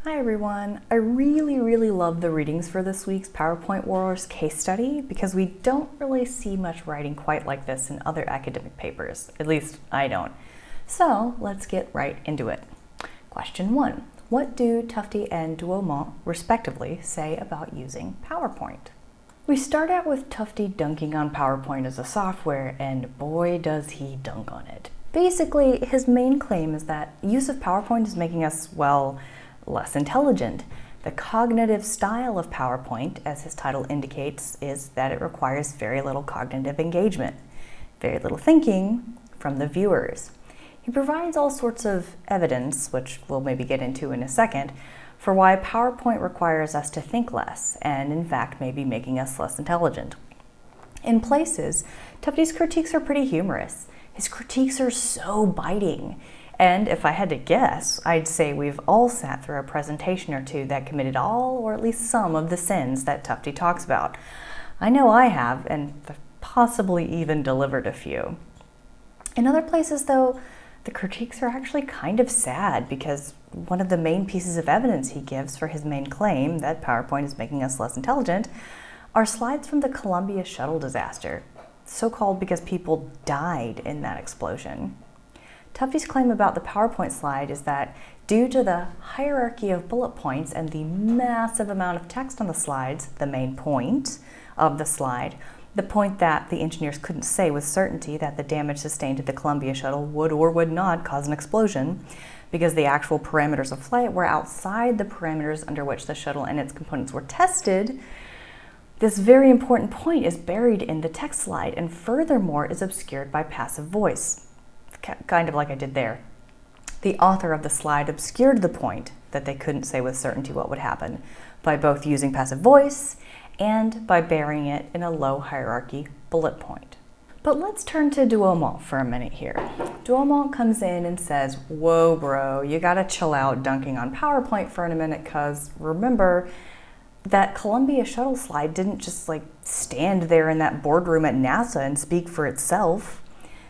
Hi everyone. I really love the readings for this week's PowerPoint Wars case study because we don't really see much writing quite like this in other academic papers. At least I don't. So let's get right into it. Question 1. What do Tufte and Duomont respectively say about using PowerPoint? We start out with Tufte dunking on PowerPoint as a software, and boy does he dunk on it. Basically, his main claim is that use of PowerPoint is making us, well, less intelligent. The cognitive style of PowerPoint, as his title indicates, is that it requires very little cognitive engagement, very little thinking from the viewers. He provides all sorts of evidence, which we'll maybe get into in a second, for why PowerPoint requires us to think less, and in fact may be making us less intelligent. In places, Tufte's critiques are pretty humorous. His critiques are so biting. And if I had to guess, I'd say we've all sat through a presentation or two that committed all or at least some of the sins that Tufte talks about. I know I have, and possibly even delivered a few. In other places, though, the critiques are actually kind of sad because one of the main pieces of evidence he gives for his main claim that PowerPoint is making us less intelligent are slides from the Columbia shuttle disaster, so-called because people died in that explosion. Tufte's claim about the PowerPoint slide is that due to the hierarchy of bullet points and the massive amount of text on the slides, the main point of the slide, the point that the engineers couldn't say with certainty that the damage sustained to the Columbia shuttle would or would not cause an explosion, because the actual parameters of flight were outside the parameters under which the shuttle and its components were tested, this very important point is buried in the text slide and furthermore is obscured by passive voice. Kind of like I did there. The author of the slide obscured the point that they couldn't say with certainty what would happen by both using passive voice and by burying it in a low hierarchy bullet point. But let's turn to Duomont for a minute here. Duomont comes in and says, whoa bro, you gotta chill out dunking on PowerPoint for a minute, cause remember, that Columbia shuttle slide didn't just stand there in that boardroom at NASA and speak for itself.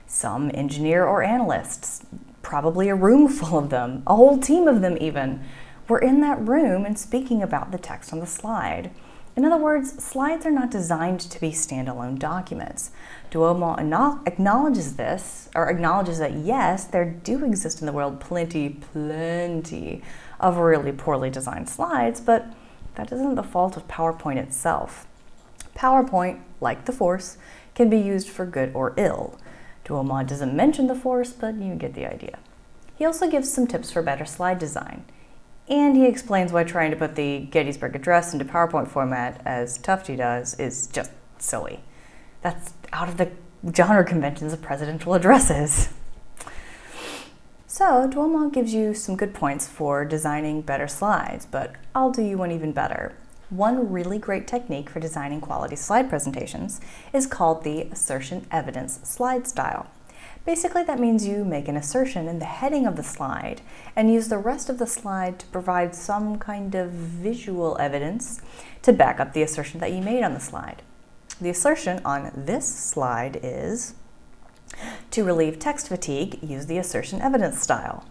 Some engineer or analysts, probably a room full of them, a whole team of them even, were in that room and speaking about the text on the slide. In other words, slides are not designed to be standalone documents. Duomont acknowledges this, or acknowledges that yes, there do exist in the world plenty of really poorly designed slides, but that isn't the fault of PowerPoint itself. PowerPoint, like the Force, can be used for good or ill. Duomont doesn't mention the Force, but you get the idea. He also gives some tips for better slide design. And he explains why trying to put the Gettysburg Address into PowerPoint format, as Tufte does, is just silly. That's out of the genre conventions of presidential addresses. So Duomont gives you some good points for designing better slides, but I'll do you one even better. One really great technique for designing quality slide presentations is called the assertion evidence slide style. Basically, that means you make an assertion in the heading of the slide and use the rest of the slide to provide some kind of visual evidence to back up the assertion that you made on the slide. The assertion on this slide is, to relieve text fatigue, use the assertion evidence style.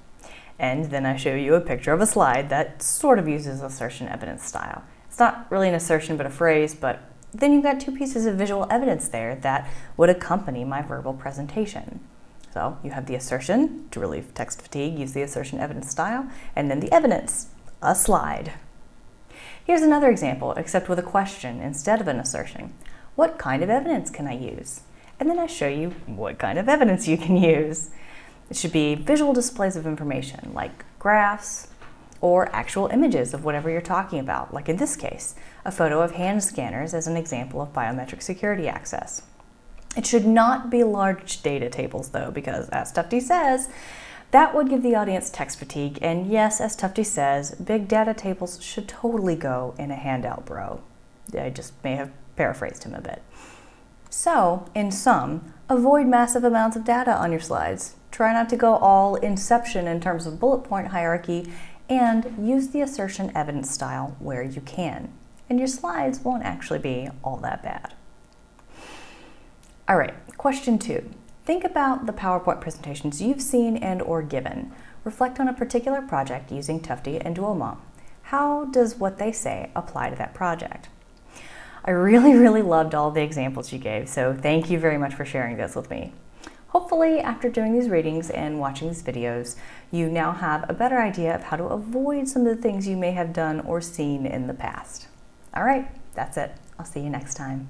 And then I show you a picture of a slide that sort of uses assertion evidence style. It's not really an assertion but a phrase, but then you've got two pieces of visual evidence there that would accompany my verbal presentation. So you have the assertion, to relieve text fatigue, use the assertion evidence style, and then the evidence, a slide. Here's another example, except with a question instead of an assertion. What kind of evidence can I use? And then I show you what kind of evidence you can use. It should be visual displays of information, like graphs, or actual images of whatever you're talking about, like in this case, a photo of hand scanners as an example of biometric security access. It should not be large data tables though, because as Tufte says, that would give the audience text fatigue, and yes, as Tufte says, big data tables should totally go in a handout, bro. I just may have paraphrased him a bit. So, in sum, avoid massive amounts of data on your slides. Try not to go all Inception in terms of bullet point hierarchy, and use the assertion evidence style where you can. And your slides won't actually be all that bad. All right, question 2. Think about the PowerPoint presentations you've seen and or given. Reflect on a particular project using Tufte and Duomont. how does what they say apply to that project? I really loved all the examples you gave, so thank you very much for sharing those with me. Hopefully, after doing these readings and watching these videos, you now have a better idea of how to avoid some of the things you may have done or seen in the past. All right, that's it. I'll see you next time.